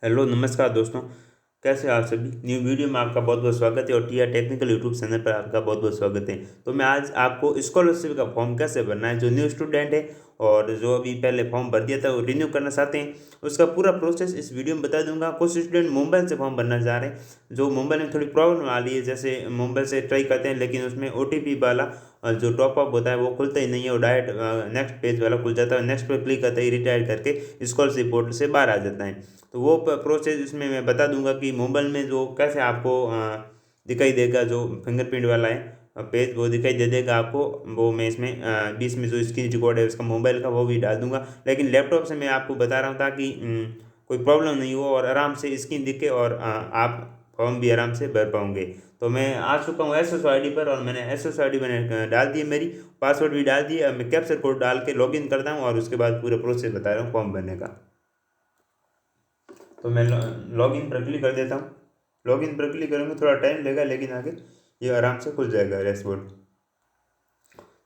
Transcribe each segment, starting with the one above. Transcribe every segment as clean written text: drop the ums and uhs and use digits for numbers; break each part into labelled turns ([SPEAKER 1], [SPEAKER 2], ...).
[SPEAKER 1] Hello नमस्कार दोस्तों। कैसे हैं आप सभी। न्यू वीडियो में आपका बहुत बहुत स्वागत है और T R technical YouTube channel पर आपका बहुत बहुत स्वागत है। तो मैं आज आपको स्कॉलरशिप का फॉर्म कैसे भरना है, जो न्यू स्टूडेंट है और जो अभी पहले फॉर्म भर दिया था वो रिन्यू करना चाहते हैं, उसका पूरा प्रोसेस इस वीडियो में बता दूंगा। कुछ स्टूडेंट मुंबई से फॉर्म भरना चाह रहे हैं, जो मुंबई में थोड़ी प्रॉब्लम आ रही है, जैसे मुंबई से ट्राई करते हैं लेकिन उसमें OTP वाला जो टॉपअप होता है वो खुलता ही नहीं है और डायरेक्ट नेक्स्ट पेज वाला खुल जाता है। नेक्स्ट पर क्लिक करते ही रिटायर करके स्कॉलरशिप पोर्टल से बाहर आ जाता है। तो वो प्रोसेस इसमें मैं बता दूंगा कि मोबाइल में जो कैसे आपको दिखाई देगा, जो फिंगरप्रिंट वाला है पेज वो दिखाई दे देगा आपको। वो मैं इसमें बीच में जो स्क्रीन रिकॉर्ड है उसका मोबाइल का वो भी डाल दूंगा, लेकिन लैपटॉप से मैं आपको बता रहा हूँ ताकि कोई प्रॉब्लम नहीं हो और आराम से स्क्रीन दिखे और आप फॉर्म भी आराम से भर पाओगे। तो मैं आ चुका हूँ SSID पर और मैंने SSID मैंने डाल दी है, मेरी पासवर्ड भी डाल दिया। अब मैं कैप्चर कोड डाल के लॉगिन करता हूँ और उसके बाद पूरा प्रोसेस बता रहा हूँ फॉर्म भरने का। तो मैं लॉगिन पर क्लिक कर देता हूँ। लॉगिन पर क्लिक करूँगा, थोड़ा टाइम लगेगा लेकिन आगे ये आराम से खुल जाएगा डैशबोर्ड।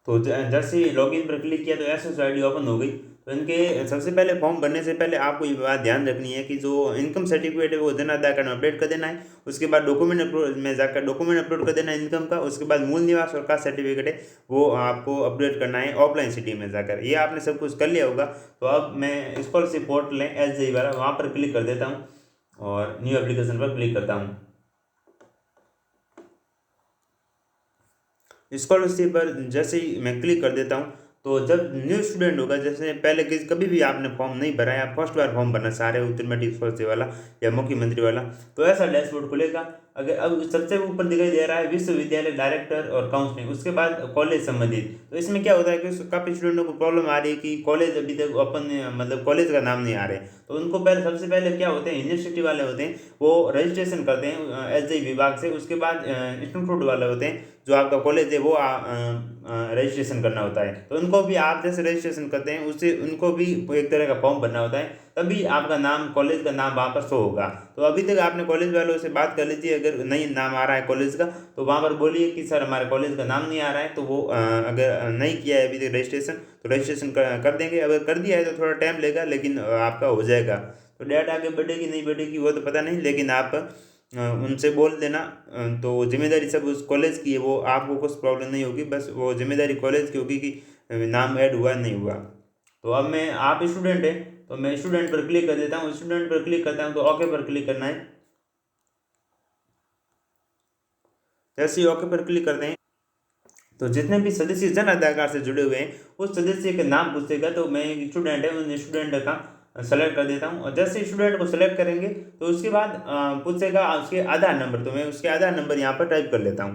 [SPEAKER 1] तो जैसे ही लॉगिन पर क्लिक किया तो SSID ओपन हो गई। तो इनके सबसे पहले फॉर्म भरने से पहले आपको ये बात ध्यान रखनी है कि जो इनकम सर्टिफिकेट है वो जन आधार कार्ड में अपडेट कर देना है। उसके बाद डॉक्यूमेंट अपलोड में जाकर डॉक्यूमेंट अपलोड कर देना है इनकम का। उसके बाद मूल निवास और कास्ट सर्टिफिकेट है वो आपको अपडेट करना है ऑफलाइन सिटी में जाकर। ये आपने सब कुछ कर लिया होगा। तो अब मैं स्कॉलरशिप पोर्टल है SJI वाला, वहाँ पर क्लिक कर देता हूँ और न्यू एप्लीकेशन पर क्लिक करता हूँ। स्कॉलरशिप पर जैसे ही मैं क्लिक कर देता हूँ तो जब न्यू स्टूडेंट होगा, जैसे पहले किसी कभी भी आपने फॉर्म नहीं भरा है, आप फर्स्ट बार फॉर्म भरना चाह रहे हो उत्तर मध्य स्कॉलरशिप वाला या मुख्यमंत्री वाला, तो ऐसा डैशबोर्ड खुलेगा। अगर अब सबसे ऊपर दिखाई दे रहा है विश्वविद्यालय डायरेक्टर और काउंसलिंग, उसके बाद कॉलेज संबंधित। तो इसमें क्या होता है कि काफ़ी स्टूडेंटों को प्रॉब्लम आ रही है कि कॉलेज अभी तक अपन मतलब कॉलेज का नाम नहीं आ रहा है। तो उनको पहले सबसे पहले क्या होते हैं, यूनिवर्सिटी वाले होते हैं वो रजिस्ट्रेशन करते हैं SJI विभाग से। उसके बाद इंस्टीट्यूट वाले होते हैं, जो आपका कॉलेज है वो रजिस्ट्रेशन करना होता है। तो उनको भी आप जैसे रजिस्ट्रेशन करते हैं उससे उनको भी एक तरह का फॉर्म भरना होता है, तभी आपका नाम कॉलेज का नाम वहाँ पर शो होगा। तो अभी तक आपने कॉलेज वालों से बात कर लीजिए, अगर नहीं नाम आ रहा है कॉलेज का तो वहाँ पर बोलिए कि सर हमारे कॉलेज का नाम नहीं आ रहा है। तो वो अगर नहीं किया है अभी तक रजिस्ट्रेशन तो रजिस्ट्रेशन कर देंगे। अगर कर दिया है तो थोड़ा टाइम लगेगा लेकिन आपका हो जाएगा। तो डेट आगे बढ़ेगी नहीं बढ़ेगी वो तो पता नहीं, लेकिन आप उनसे बोल देना। तो जिम्मेदारी सब उस कॉलेज की है, वो आपको कुछ प्रॉब्लम नहीं होगी, बस वो जिम्मेदारी कॉलेज की होगी कि नाम ऐड हुआ नहीं हुआ। तो अब मैं आप स्टूडेंट है तो मैं स्टूडेंट पर क्लिक कर देता हूँ। स्टूडेंट पर क्लिक करता हूँ तो ओके पर क्लिक करना है। जैसे ही ओके पर क्लिक करते हैं तो जितने भी सदस्य जन आधार कार्ड से जुड़े हुए हैं उस सदस्य के नाम पूछेगा। तो मैं एक स्टूडेंट है उन स्टूडेंट का सेलेक्ट कर देता हूँ और जैसे स्टूडेंट को सेलेक्ट करेंगे तो उसके बाद पूछेगा उसके आधार नंबर। तो मैं उसके आधार नंबर यहाँ पर टाइप कर लेता हूँ।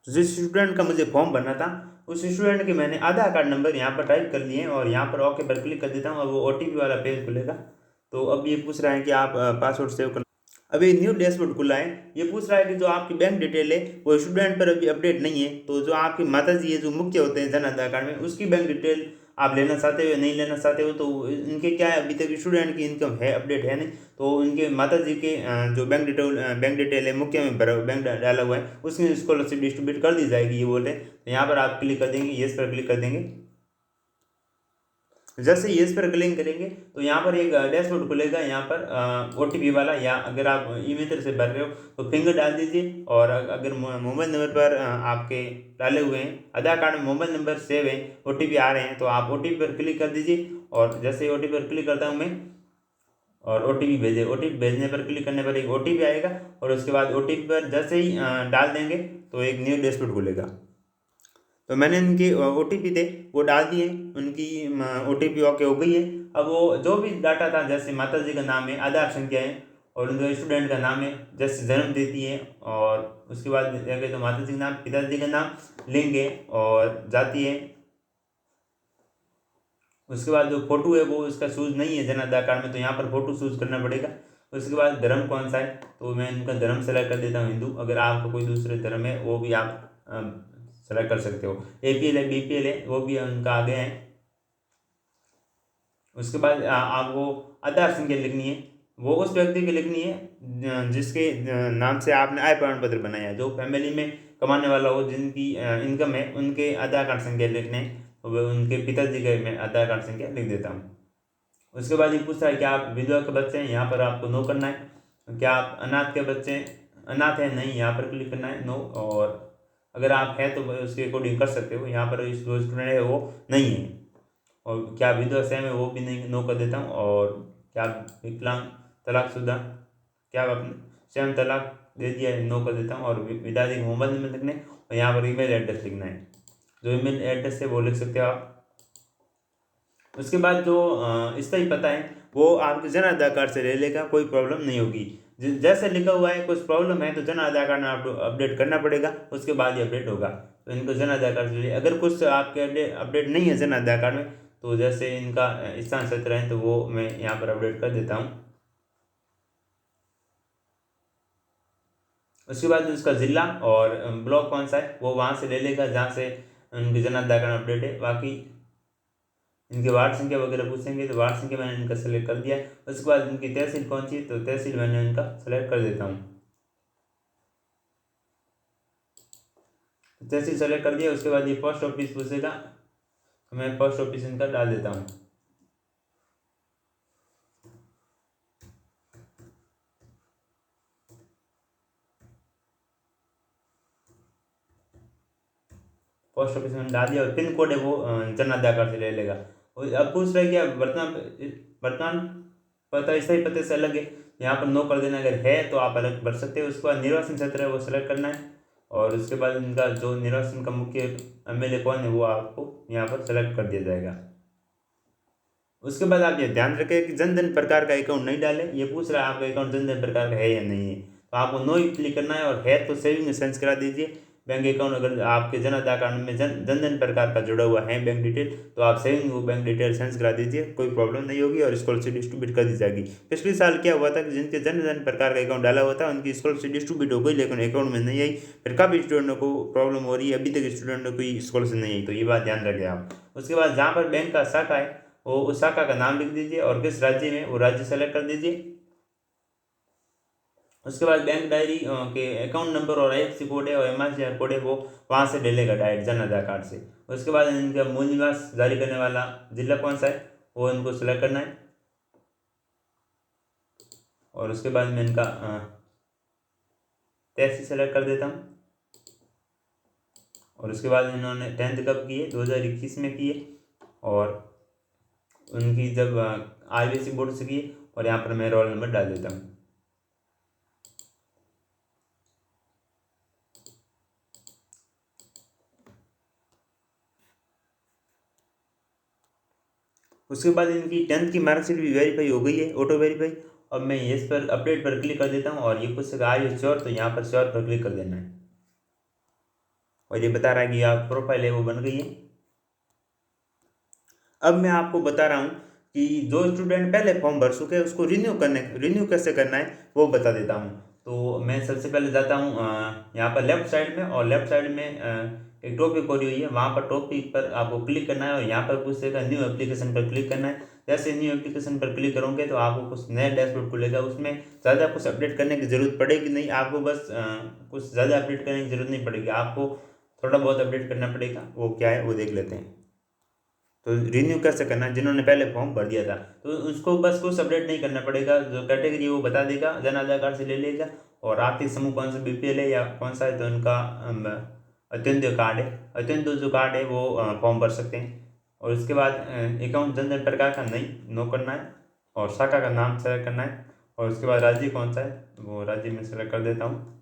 [SPEAKER 1] तो जिस स्टूडेंट का मुझे फॉर्म भरना था उस स्टूडेंट के मैंने आधार कार्ड नंबर यहाँ पर टाइप कर लिए हैं और यहाँ पर ओके पर क्लिक कर देता हूँ। अब वो OTP वाला पेज खुलेगा। तो अब ये पूछ रहा है कि आप पासवर्ड सेव कर। अभी न्यू डैशबोर्ड खुला है। ये पूछ रहा है कि जो आपकी बैंक डिटेल है वो स्टूडेंट पर अभी अपडेट नहीं है। तो जो आपकी माता जी है जो मुख्य होते हैं जन आधार कार्ड में, उसकी बैंक डिटेल आप लेना चाहते हो नहीं लेना चाहते हो। तो इनके क्या है, अभी तक स्टूडेंट की इनकम है अपडेट है नहीं। तो उनके माता जी के जो बैंक डिटेल है मुख्य में भरा बैंक डाला हुआ है उसमें स्कॉलरशिप डिस्ट्रीब्यूट कर दी जाएगी ये बोले। तो यहाँ पर आप क्लिक कर देंगे, येस पर क्लिक कर देंगे। जैसे येस पर क्लिक करेंगे तो यहाँ पर एक डैशबोर्ड खुलेगा। यहाँ पर OTP वाला, या अगर आप ईमेल से भर रहे हो तो फिंगर डाल दीजिए। और अगर मोबाइल नंबर पर आपके डाले हुए हैं आधार कार्ड में मोबाइल नंबर सेव है, OTP आ रहे हैं, तो आप OTP पर क्लिक कर दीजिए। और जैसे ही OTP पर क्लिक करता हूँ मैं और OTP भेजे, OTP भेजने पर क्लिक करने पर एक OTP आएगा और उसके बाद OTP पर जैसे ही डाल देंगे तो एक न्यू डैशबोर्ड खुलेगा। तो मैंने इनकी OTP थे वो डाल दिए, उनकी OTP ओके हो गई है। अब वो जो भी डाटा था जैसे माता जी का नाम है, आधार संख्या है और उनके स्टूडेंट का नाम है, जैसे जन्म तिथि है और उसके बाद जाके तो माता जी का नाम, पिताजी का नाम, लिंग है और जाति है। उसके बाद जो फोटो है वो इसका चूज नहीं है जन आधार कार्ड में, तो यहाँ पर फोटो चूज करना पड़ेगा। उसके बाद धर्म कौन सा है तो मैं इनका धर्म सेलेक्ट कर देता हूँ हिंदू। अगर आपका कोई दूसरे धर्म है वो भी आप सेलेक्ट कर सकते हो। APL है BPL है वो भी उनका आगे है। उसके बाद आपको आधार संख्या लिखनी है, वो उस व्यक्ति की लिखनी है जिसके नाम से आपने आय प्रमाण पत्र बनाया है। जो फैमिली में कमाने वाला हो, जिनकी इनकम है, उनके आधार कार्ड संख्या लिखने हैं। तो वो उनके पिताजी के मैं आधार कार्ड संख्या लिख देता हूँ। उसके बाद ये पूछ रहा है कि आप विधवा के बच्चे हैं, यहाँ पर आपको नो करना है। क्या आप अनाथ के बच्चे अनाथ हैं, नहीं, यहाँ पर क्लिक करना है नो। और अगर आप हैं तो उसके अकॉर्डिंग कर सकते हो। यहाँ पर जो स्टूडेंट है वो नहीं है। और क्या विधवा सेम है, वो भी नहीं, नो कर देता हूँ। और क्या विकलांग तलाकशुदा, क्या आप अपने स्वयं तलाक दे दिया है, नो कर देता हूँ। और विदाई मोहम्मद में लिखने, और यहाँ पर ईमेल एड्रेस लिखना है। जो ईमेल एड्रेस है वो लिख सकते हो आप। उसके बाद जो इसका ही पता है वो आपके जन आधार कार्ड से ले लेगा, कोई प्रॉब्लम नहीं होगी। जैसे लिखा हुआ है कुछ प्रॉब्लम है तो जन आधार कार्ड में आपको अपडेट करना पड़ेगा, उसके बाद ही अपडेट होगा। तो इनको जन आधार कार्ड से ले, अगर कुछ आपके अपडेट नहीं है जन आधार कार्ड में, तो जैसे इनका स्थान क्षेत्र है तो वो मैं यहाँ पर अपडेट कर देता हूँ। उसके बाद उसका ज़िला और ब्लॉक कौन सा है वो वहाँ से ले लेगा जहाँ से उनके जन आधार कार्ड अपडेट है। बाकी इनके वार्ड संख्या वगैरह पूछेंगे तो वार्ड संख्या मैंने इनका सेलेक्ट कर दिया। उसके बाद इनकी तहसील कौन सी, तो तहसील मैंने इनका सेलेक्ट कर देता हूँ। तहसील सेलेक्ट कर दिया। उसके बाद ये पोस्ट ऑफिस पूछेगा तो मैं पोस्ट ऑफिस इनका डाल देता हूँ। पोस्ट ऑफिस में डाल दिया और पिन कोड है वो जन आधार कार्ड से ले लेगा। और अब पूछ रहा है कि आप वर्तमान वर्तमान पता स्थायी पते से अलग है, यहाँ पर नो कर देना। अगर है तो आप अलग भर सकते हो। उसके बाद निर्वाचन क्षेत्र है वो सेलेक्ट करना है। और उसके बाद इनका जो निर्वाचन का मुख्य एमएलए कौन है वो आपको यहाँ पर सेलेक्ट कर दिया जाएगा। उसके बाद आप ये ध्यान रखें कि जन धन प्रकार का अकाउंट नहीं डालें। ये पूछ रहा है आपका अकाउंट जन धन प्रकार का है या नहीं है, तो आपको नो ही क्लिक करना है। और है तो सेविंग सेंस करा दीजिए। बैंक अकाउंट अगर आपके जन आधार कार्ड में जन धन प्रकार का जुड़ा हुआ है बैंक डिटेल, तो आप सेविंग वो बैंक डिटेल सेंस करा दीजिए, कोई प्रॉब्लम नहीं होगी और स्कॉलरशिप डिस्ट्रीब्यूट कर दी जाएगी। पिछले साल क्या हुआ था कि जिनके जन धन प्रकार का अकाउंट डाला हुआ था उनकी स्कॉलरशिप डिस्ट्रीब्यूट हो गई, लेकिन अकाउंट में नहीं आई। फिर काफ़ी स्टूडेंटों को प्रॉब्लम हो रही है, अभी तक स्टूडेंटों को स्कॉलरशिप नहीं आई, तो ये बात ध्यान रखें आप। उसके बाद जहाँ पर बैंक का शाखा है वो उस शाखा का नाम लिख दीजिए और किस राज्य में वो राज्य सेलेक्ट कर दीजिए। उसके बाद बैंक डायरी के अकाउंट नंबर और आईएफएससी कोड है और एमआईसीआर कोड है वो वहाँ से ले लेगा डायरेक्ट जन आधार कार्ड से। उसके बाद इनका मूल निवास जारी करने वाला जिला कौन सा है वो इनको सेलेक्ट करना है। और उसके बाद मैं इनका तहसील सेलेक्ट कर देता हूँ। और उसके बाद इन्होंने 10th कब की है, 2021 में की है। और उनकी जब आईबीएसई बोर्ड से की है। और यहाँ पर मैं रोल नंबर डाल देता हूँ। उसके बाद इनकी 10th की मार्कशीट भी वेरीफाई हो गई है, ऑटो वेरीफाई। अब मैं इस पर अपडेट पर क्लिक कर देता हूँ और ये पूछेगा आर यू श्योर, तो यहाँ पर श्योर पर क्लिक कर देना है। और ये बता रहा है कि आप प्रोफाइल है वो बन गई है। अब मैं आपको बता रहा हूँ कि जो स्टूडेंट पहले फॉर्म भर चुके हैं उसको रिन्यू कैसे करना है वो बता देता हूँ। तो मैं सबसे पहले जाता हूँ यहाँ पर लेफ्ट साइड में, और लेफ्ट साइड में एक टॉपिक खोली हुई है, वहाँ पर टॉपिक पर आपको क्लिक करना है और यहाँ पर पूछेगा न्यू एप्लीकेशन पर क्लिक करना है। जैसे न्यू एप्लीकेशन पर क्लिक करोगे तो आपको कुछ नया डैशबोर्ड खुलेगा। उसमें ज़्यादा कुछ अपडेट करने की ज़रूरत पड़ेगी नहीं आपको, बस कुछ ज़्यादा अपडेट करने की ज़रूरत नहीं पड़ेगी आपको, थोड़ा बहुत अपडेट करना पड़ेगा। वो क्या है वो देख लेते हैं। तो रिन्यू कैसे करना है, जिन्होंने पहले फॉर्म भर दिया था तो उसको बस कुछ अपडेट नहीं करना पड़ेगा। जो कैटेगरी वो बता देगा, जन आधार कार्ड से ले लेगा। और आर्थिक समूह कौन सा बीपीएल है या कौन सा है, तो उनका अत्यंत कार्ड है, अत्यंत जो कार्ड है वो फॉर्म भर सकते हैं। और उसके बाद अकाउंट जन धन प्रकार का नहीं, नो करना है। और शाखा का नाम सेलेक्ट करना है। और उसके बाद राज्य कौन सा है वो राज्य में सेलेक्ट कर देता हूँ।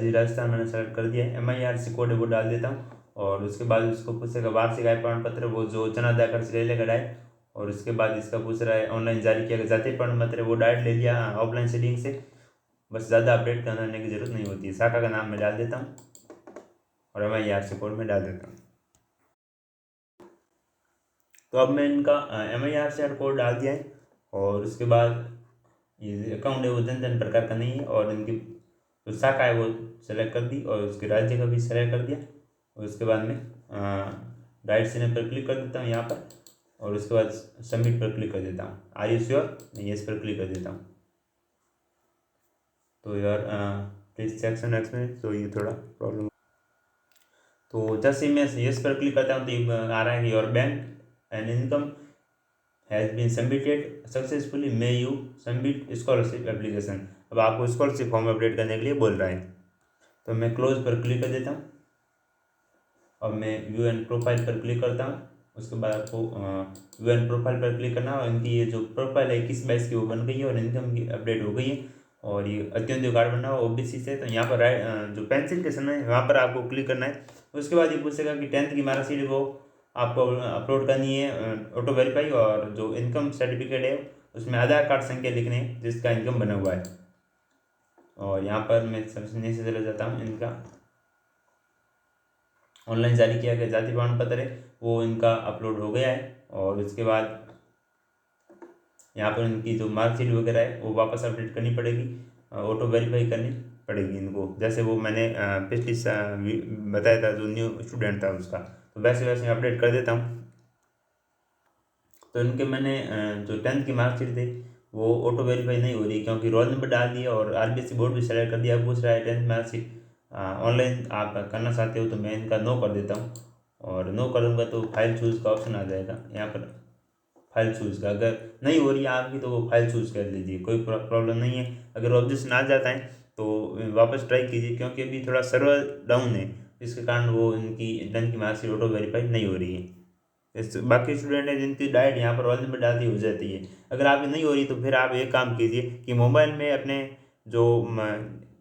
[SPEAKER 1] राजस्थान मैंने सेलेक्ट कर दिया है। MIRC कोड है वो डाल देता हूँ। और उसके बाद उसको पूछेगा वार्षिक आय प्रमाण पत्र, वो जो जन आधार कार्ड से ले लेगा डायरेक्ट। और उसके बाद इसका पूछ रहा है ऑनलाइन जारी किया गया जाति प्रमाण पत्र, वो डायरेक्ट ले लिया ऑफलाइन सेटिंग से। बस ज़्यादा अपडेट करने की जरूरत नहीं होती है। शाखा का नाम मैं डाल देता हूँ और MIRC कोड में डाल देता हूँ। तो अब मैं इनका MIRC कोड डाल दिया है। और उसके बाद ये अकाउंट है वो जन धन प्रकार का नहीं है। और इनकी जो शाखा है वो सेलेक्ट कर दी और उसके राज्य का भी सेलेक्ट कर दिया। और उसके बाद में राइट सिग्नल पर क्लिक कर देता हूँ यहाँ पर, और उसके बाद सबमिट पर क्लिक कर देता हूँ। आर यू श्योर, मैं येस पर क्लिक कर देता हूँ। तो यार प्लीज सेक्शन एक्सप्लेन, तो ये थोड़ा प्रॉब्लम। तो जैसे मैं येस पर क्लिक करता हूँ तो ये आ रहा है कि your bank and income has been submitted successfully, may you submit scholarship application. अब आपको स्कॉलरशिप फॉर्म अपडेट करने के लिए बोल रहा है। तो मैं क्लोज पर क्लिक कर देता हूँ। अब मैं व्यू एंड प्रोफाइल पर क्लिक करता हूँ। उसके बाद आपको व्यू एंड प्रोफाइल पर क्लिक करना है, और इनकी ये जो प्रोफाइल है 21-22 की वो बन गई है, और इनकम की अपडेट हो गई है, और ये अत्यंत कार्ड बना हुआ ओबीसी से। तो यहाँ पर जो पेंसिल के समय है वहाँ पर आपको क्लिक करना है। उसके बाद ये पूछेगा कि 10th की मार्कशीट वो आपको अपलोड करनी है ऑटो वेरीफाई, और जो इनकम सर्टिफिकेट है उसमें आधार कार्ड संख्या लिखने है जिसका इनकम बना हुआ है। और यहाँ पर मैं सबसे नीचे चला जाता हूँ। इनका ऑनलाइन जारी किया गया जाति प्रमाण पत्र है वो इनका अपलोड हो गया है, और उसके बाद यहाँ पर इनकी जो मार्कशीट वगैरह है वो वापस अपडेट करनी पड़ेगी, ऑटो वेरीफाई करनी पड़ेगी इनको, जैसे वो मैंने पिछली बताया था जो न्यू स्टूडेंट था उसका। तो वैसे वैसे अपडेट कर देता हूँ। तो इनके मैंने जो 10th की मार्कशीट थी वो ऑटो वेरीफाई नहीं हो रही, क्योंकि रोल नंबर डाल दिया और आरबीएससी बोर्ड भी सेलेक्ट कर दिया। पूछ रहा है 10th मार्कशीट ऑनलाइन आप करना चाहते हो, तो मैं इनका नो कर देता हूँ। और नो करूँगा तो फाइल चूज़ का ऑप्शन आ जाएगा यहाँ पर, फाइल चूज़ का। अगर नहीं हो रही है आपकी तो वो फाइल चूज़ कर लीजिए, कोई प्रॉब्लम नहीं है। अगर ऑब्जेक्शन आ जाता है तो वापस ट्राई कीजिए, क्योंकि अभी थोड़ा सर्वर डाउन है, इसके कारण वो इनकी 10th की मार्कशीट ऑटो वेरीफाई नहीं हो रही है। बाकी स्टूडेंट है जिनकी डायरेक्ट यहाँ पर रोल नंबर डालती हो जाती है। अगर आपकी नहीं हो रही तो फिर आप एक काम कीजिए कि मोबाइल में अपने जो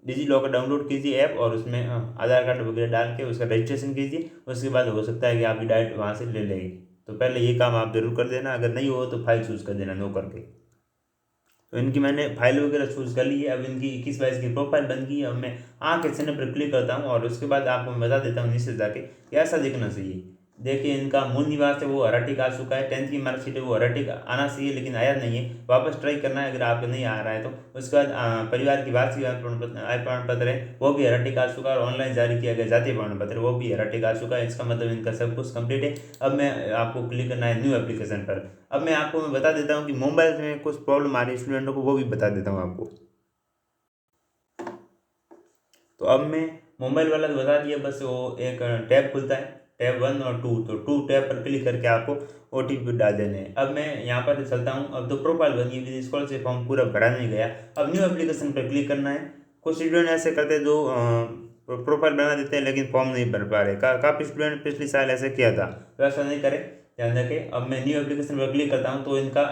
[SPEAKER 1] डिजी लॉकर डाउनलोड कीजिए ऐप, और उसमें आधार कार्ड वगैरह डाल के उसका रजिस्ट्रेशन कीजिए। उसके बाद हो सकता है कि आपकी डायरेक्ट वहाँ से ले लेगी। तो पहले ये काम आप जरूर कर देना, अगर नहीं हो तो फाइल चूज़ कर देना नो करके। तो इनकी मैंने फाइल वगैरह चूज़ कर ली है। अब इनकी 21-22 की प्रोफाइल बन गई है। अब मैं के चिन्ह पर क्लिक करता हूँ, और उसके बाद आपको मैं बता देता हूँ नीचे जाके कि ऐसा दिखना चाहिए। देखिए इनका मूल निवास है वो हराटिक आ चुका है, 10th की मार्कशीट है वो हराटिक आना चाहिए, लेकिन आया नहीं है। वापस ट्राई करना है अगर आपको नहीं आ रहा है तो। उसके बाद परिवार की वार्षिक आय प्रमाण पत्र है वो भी हराटिक आ चुका है, और ऑनलाइन जारी किया गया जातीय प्रमाण पत्र वो भी हराटिक आ चुका है। इसका मतलब इनका सब कुछ कंप्लीट है। अब मैं आपको क्लिक करना है न्यू एप्लीकेशन पर। अब मैं बता देता हूँ कि मोबाइल में कुछ प्रॉब्लम आ रही है स्टूडेंटों को, वो भी बता देता हूँ आपको। तो अब मैं मोबाइल वाला तो बता दिया, बस वो एक टैब खुलता है, टैब 1 और 2, तो 2 टैब पर क्लिक करके आपको OTP डाल देने हैं। अब मैं यहाँ पर चलता हूँ। अब तो प्रोफाइल बनी हुई, स्कॉलरशिप फॉर्म पूरा भरा नहीं गया। अब न्यू एप्लीकेशन पर क्लिक करना है। कुछ स्टूडेंट ऐसे करते हैं जो प्रोफाइल बना देते हैं लेकिन फॉर्म नहीं भर पा रहे। काफ़ी स्टूडेंट पिछले साल ऐसे किया था, तो ऐसा नहीं करें, ध्यान रखें। अब मैं न्यू एप्लीकेशन पर क्लिक करता हूँ तो इनका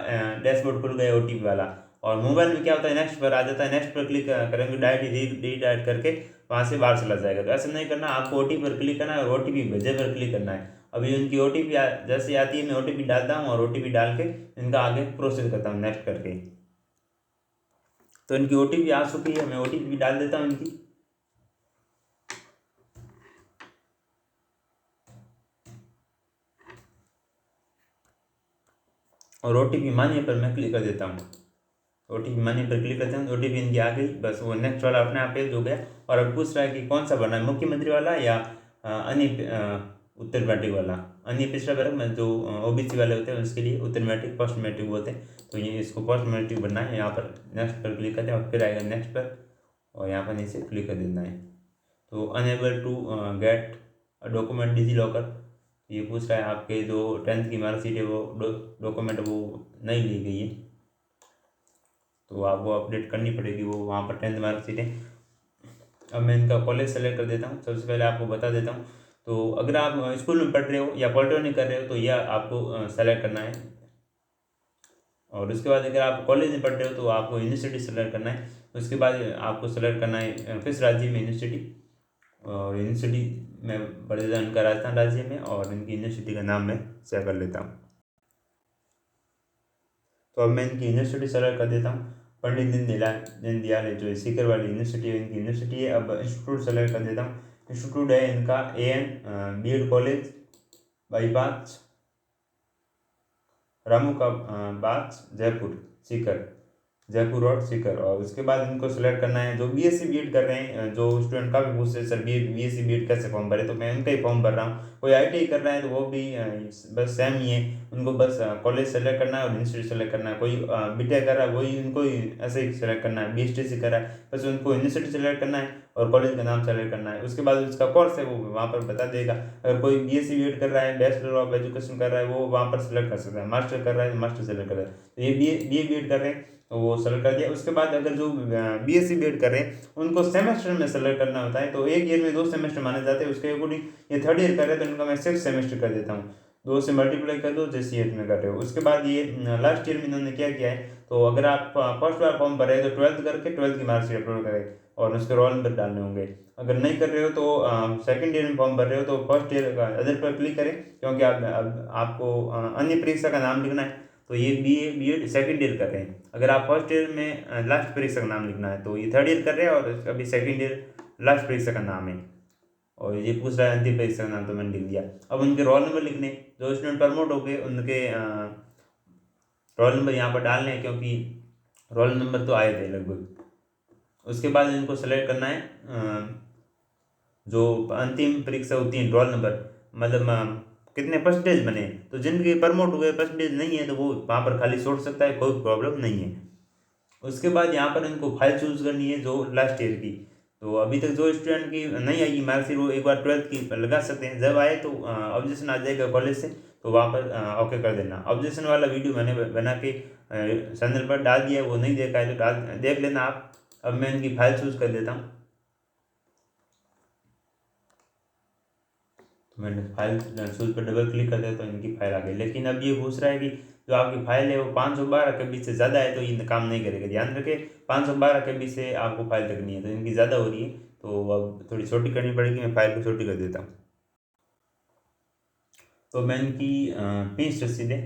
[SPEAKER 1] डैशबोर्ड खुल गया OTP वाला। और मोबाइल में क्या होता है नेक्स्ट पर आ जाता है, नेक्स्ट पर क्लिक करेंगे डायरेक्ट रीडायरेक्ट करके वहाँ से बाहर चला जाएगा। तो ऐसा नहीं करना, आपको OTP पर क्लिक करना है और OTP भेजे पर क्लिक करना है। अभी उनकी OTP जैसे आती है मैं OTP डालता हूँ, और OTP डाल के इनका आगे प्रोसेस करता हूँ नेक्स्ट करके। तो इनकी OTP आ चुकी है, मैं OTP भी डाल देता हूँ इनकी। और OTP मानिए पर मैं क्लिक कर देता हूँ। OTP मानिए पर क्लिक करते हैं, OTP इनकी आ गई, बस वो नेक्स्ट वाला अपने आप पेज हो गया। और अब पूछ रहा है कि कौन सा भरना है, मुख्यमंत्री वाला या अन्य उत्तर मैट्रिक वाला। अन्य पिछड़ा वर्ग में जो OBC वाले होते हैं उसके लिए उत्तर मैट्रिक पोस्ट मैट्रिक बोलते हैं, तो ये इसको पोस्ट मैट्रिक भरना है। यहाँ पर नेक्स्ट पर क्लिक करते हैं, और फिर आएगा नेक्स्ट पर, और यहाँ पर नीचे क्लिक कर देना है। तो unable to get document DigiLocker, ये पूछ रहा है आपके जो 10th की मार्कशीट है वो डॉक्यूमेंट वो नहीं ली गई है, तो आपको अपडेट करनी पड़ेगी वो, वहाँ पर 10th मार्कशीट है। अब मैं इनका कॉलेज सेलेक्ट कर देता हूँ। सबसे पहले आपको बता देता हूँ, तो अगर आप स्कूल में पढ़ रहे हो या पॉलिटेक्निक कर रहे हो तो यह आपको सेलेक्ट करना है। और उसके बाद अगर आप कॉलेज में पढ़ रहे हो तो आपको यूनिवर्सिटी सेलेक्ट करना है। उसके बाद आपको सेलेक्ट करना है किस राज्य में यूनिवर्सिटी, और यूनिवर्सिटी में पढ़ देता हूँ इनका राजस्थान राज्य में, और इनकी यूनिवर्सिटी का नाम मैं शेयर कर लेता हूँ। तो अब मैं इनकी यूनिवर्सिटी सेलेक्ट कर देता हूँ। पंडित दीनदयाल जो सीकर वाली यूनिवर्सिटी है इनकी यूनिवर्सिटी है। अब इंस्टीट्यूट सेलेक्ट कर देता हूँ। इंस्टीट्यूट है इनका AN BEd college bypass Ramu का बाग जयपुर सीकर, जयपुर और सीकर। और उसके बाद इनको सेलेक्ट करना है जो बीएससी बीएड कर रहे हैं। जो स्टूडेंट काफ़ी पूछ रहे सर बीएससी बीएड कैसे फॉर्म भरे, तो मैं उनका ही फॉर्म भर रहा हूँ। कोई आईटीआई कर रहा है तो वो भी बस सेम ही है, उनको बस कॉलेज सेलेक्ट करना है और इंस्टीट्यूट सेलेक्ट करना है। कोई बीटेक कर रहा है वही उनको ही ऐसे ही सेलेक्ट करना है, बीएसटीसी कर रहा है बस उनको इंस्टीट्यूट सेलेक्ट करना है और कॉलेज का नाम सेलेक्ट करना है। उसके बाद उसका कोर्स है वो वहाँ पर बता देगा। अगर कोई बीएससी बीएड कर रहा है, बैचलर ऑफ एजुकेशन कर रहा है, वो वहाँ पर सेलेक्ट कर सकता है। मास्टर कर रहा है तो मास्टर सेलेक्ट कर रहा है। तो ये बीए बीएड कर रहे हैं तो वो सेलेक्ट कर दिया। उसके बाद अगर जो बीएससी बीएड कर रहे हैं उनको सेमेस्टर में सेलेक्ट करना होता है। तो एक ईयर में 2 सेमेस्टर माने जाते हैं, उसके अकॉर्डिंग ये थर्ड ईयर कर रहे हैं तो इनका मैं 6 सेमेस्टर कर देता हूँ। 2 से मल्टीप्लाई कर दो जिस ईयर में कर रहे हो। उसके बाद ये लास्ट ईयर में इन्होंने क्या किया है, तो अगर आप फर्स्ट बार फॉर्म भर रहे हो तो 12th करके 12th की मार्कशीट अपलोड करें और उसके रोल नंबर डालने होंगे। अगर नहीं कर रहे हो तो सेकंड ईयर में फॉर्म भर रहे हो तो फर्स्ट ईयर का अदर पर क्लिक करें, क्योंकि आपको अन्य परीक्षा का नाम लिखना है। तो ये बीए बीएड सेकंड ईयर कर रहे हैं। अगर आप फर्स्ट ईयर में लास्ट परीक्षा का नाम लिखना है तो ये थर्ड ईयर कर रहे हैं और अभी सेकंड ईयर लास्ट परीक्षा का नाम है। और ये पूछ रहा है अंतिम परीक्षा का नाम, तो मैंने लिख दिया। अब उनके रोल नंबर लिखने, जो स्टूडेंट प्रमोट हो गए उनके रोल नंबर यहाँ पर डालने हैं, क्योंकि रोल नंबर तो आए थे लगभग। उसके बाद इनको सेलेक्ट करना है जो अंतिम परीक्षा होती है रोल नंबर, मतलब कितने परसेंटेज बने। तो जिनके प्रमोट हुए परसेंटेज नहीं है तो वो वहाँ पर खाली छोड़ सकता है, कोई प्रॉब्लम नहीं है। उसके बाद यहाँ पर इनको फाइल चूज़ करनी है जो लास्ट ईयर की। तो अभी तक जो स्टूडेंट की नहीं आएगी मार्कशीट वो एक बार 12th की लगा सकते हैं। जब आए तो ऑब्जेक्शन आ जाएगा कॉलेज से, तो वहाँ पर ओके कर देना। ऑब्जेक्शन वाला वीडियो मैंने बना के चैनल पर डाल दिया है, वो नहीं देखा है तो देख लेना आप। अब मैं इनकी फाइल चूज़ कर देता हूँ। तो मैंने फाइल चूज पर डबल क्लिक कर दिया तो इनकी फाइल आ गई। लेकिन अब ये पूछ रहा है कि जो आपकी फाइल है वो 512 KB से ज़्यादा है तो ये काम नहीं करेगा। ध्यान रखें 512 KB से आपको फाइल रखनी है, तो इनकी ज़्यादा हो रही है तो अब थोड़ी छोटी करनी पड़ेगी। मैं फाइल को छोटी कर देता हूँ। तो मैं इनकी फीस रसीद है,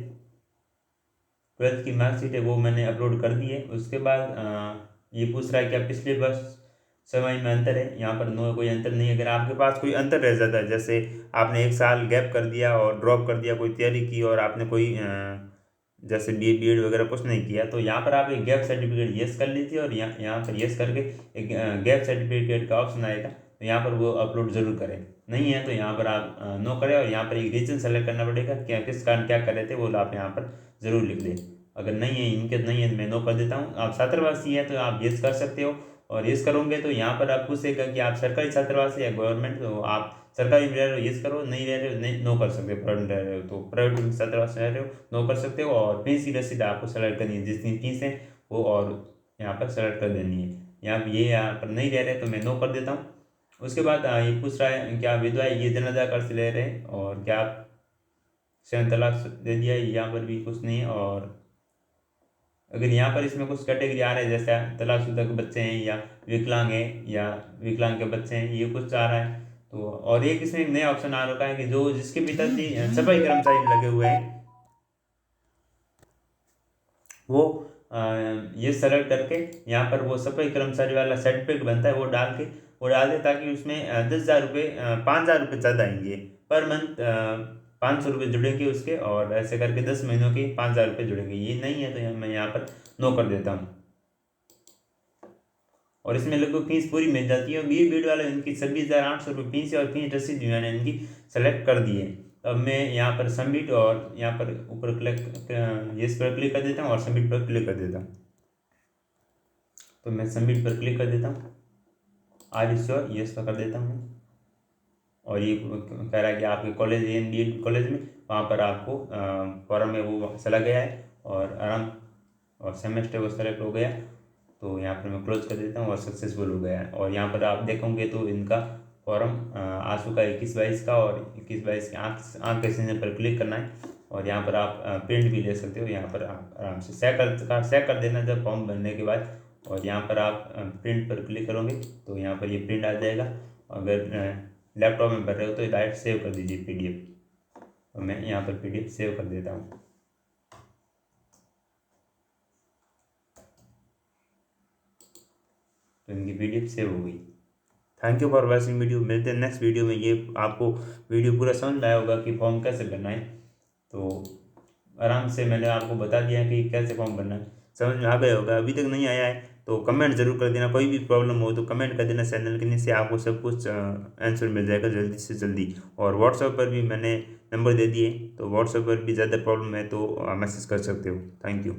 [SPEAKER 1] 12th की मार्कशीट है, वो मैंने अपलोड कर दी है। उसके बाद ये पूछ रहा है कि आप पिछले वर्ष समय में अंतर है, यहाँ पर नो कोई अंतर नहीं है। अगर आपके पास कोई अंतर रह जाता है, जैसे आपने 1 साल गैप कर दिया और ड्रॉप कर दिया, कोई तैयारी की और आपने कोई जैसे बीएड वगैरह कुछ नहीं किया, तो यहाँ पर आप एक गैप सर्टिफिकेट येस कर लीजिए और यहाँ पर येस करके एक गैप सर्टिफिकेट का ऑप्शन आएगा, तो यहाँ पर वो अपलोड जरूर करें। नहीं है तो यहाँ पर आप नो करें और यहाँ पर एक रीजन सेलेक्ट करना पड़ेगा, क्या किस कारण क्या कर रहे थे वो आप यहाँ पर ज़रूर लिख दें। अगर नहीं है, इनके नहीं है, मैं नो कर देता हूँ। आप छात्रावासी हैं तो आप येस कर सकते हो और येस करोगे तो यहाँ पर आप पूछेगा कि आप सरकारी छात्रावास या गवर्नमेंट, तो आप सरकारी में रह रहे हो येस करो, नहीं रह रहे हो नहीं नो कर सकते हो। प्राइवेट रह रहे हो तो प्राइवेट छात्रावास रह रहे हो नो कर सकते हो। और फीस की रसीद आपको सेलेक्ट करनी है, जितनी फीस है वो और यहाँ पर सेलेक्ट कर देनी है। यहाँ पर नहीं रह रहे तो मैं नो कर देता हूँ। उसके बाद ये पूछ रहा है क्या विधवा ये जनाजा खर्च ले रहे हैं और क्या आप 7 तलाक दे दिया, यहाँ पर भी कुछ नहीं है। और अगर यहाँ पर इसमें कुछ कैटेगरी आ रहे हैं जैसे तलाकशुदा के बच्चे हैं या विकलांग हैं या विकलांग के बच्चे हैं, ये कुछ आ रहा है तो। और एक इसमें एक नया ऑप्शन आ रखा है कि जो जिसके पिताजी सफाई कर्मचारी लगे हुए हैं वो ये सेलेक्ट करके यहाँ पर वो सफाई कर्मचारी वाला सर्टिफिकेट बनता है वो डाल दे, ताकि उसमें 10,000 रुपये 5,000 रुपये ज़्यादा आएंगे पर मंथ। 500 रुपये जुड़ेंगे उसके और ऐसे करके 10 महीनों के 5,000 रुपये जुड़ेंगे। ये नहीं है तो मैं यहाँ पर नो कर देता हूँ। और इसमें लगभग फीस पूरी मिल जाती है। बीएड वाले इनकी 26,800 रुपये फीस है और फीस रसीद भी मैंने इनकी सेलेक्ट कर दी है। अब मैं यहाँ पर सबमिट और यहाँ पर ऊपर क्लिक येस पर क्लिक कर देता हूँ और सबमिट पर क्लिक कर देता हूँ। तो मैं सबमिट पर क्लिक कर देता हूँ, आर श्योर येस पर कर देता हूँ। और ये कह रहा है कि आपके कॉलेज बीएड कॉलेज में वहाँ पर आपको फॉर्म में वो चला गया है और आराम और सेमेस्टर वो सेलेक्ट हो गया। तो यहाँ पर मैं क्लोज कर देता हूँ और सक्सेसफुल हो गया है। और यहाँ पर आप देखोगे तो इनका फॉर्म आ चुका है 21-22 का, और 21-22 के आँख के सिग्नल पर क्लिक करना है और यहाँ पर आप प्रिंट भी ले सकते हो। यहाँ पर आप आराम से सेव कर देना जब फॉर्म भरने के बाद। और यहाँ पर आप प्रिंट पर क्लिक करोगे तो यहाँ पर ये प्रिंट आ जाएगा। अगर लैपटॉप में भर रहे हो तो डायरेक्ट सेव कर दीजिए PDF। और मैं यहाँ पर PDF सेव कर देता हूँ। तो इनकी PDF सेव हो गई। Thank you for watching video. मिलते हैं नेक्स्ट वीडियो में। ये आपको वीडियो पूरा समझ में आया होगा कि फॉर्म कैसे भरना है। तो आराम से मैंने आपको बता दिया कि कैसे फॉर्म भरना है। समझ में आ गया होगा। अभी तक नहीं आया है तो कमेंट जरूर कर देना, कोई भी प्रॉब्लम हो तो कमेंट कर देना चैनल के नीचे, आपको सब कुछ आंसर मिल जाएगा जल्दी से जल्दी। और व्हाट्सएप पर भी मैंने नंबर दे दिए, तो व्हाट्सएप पर भी ज़्यादा प्रॉब्लम है तो मैसेज कर सकते हो। Thank you.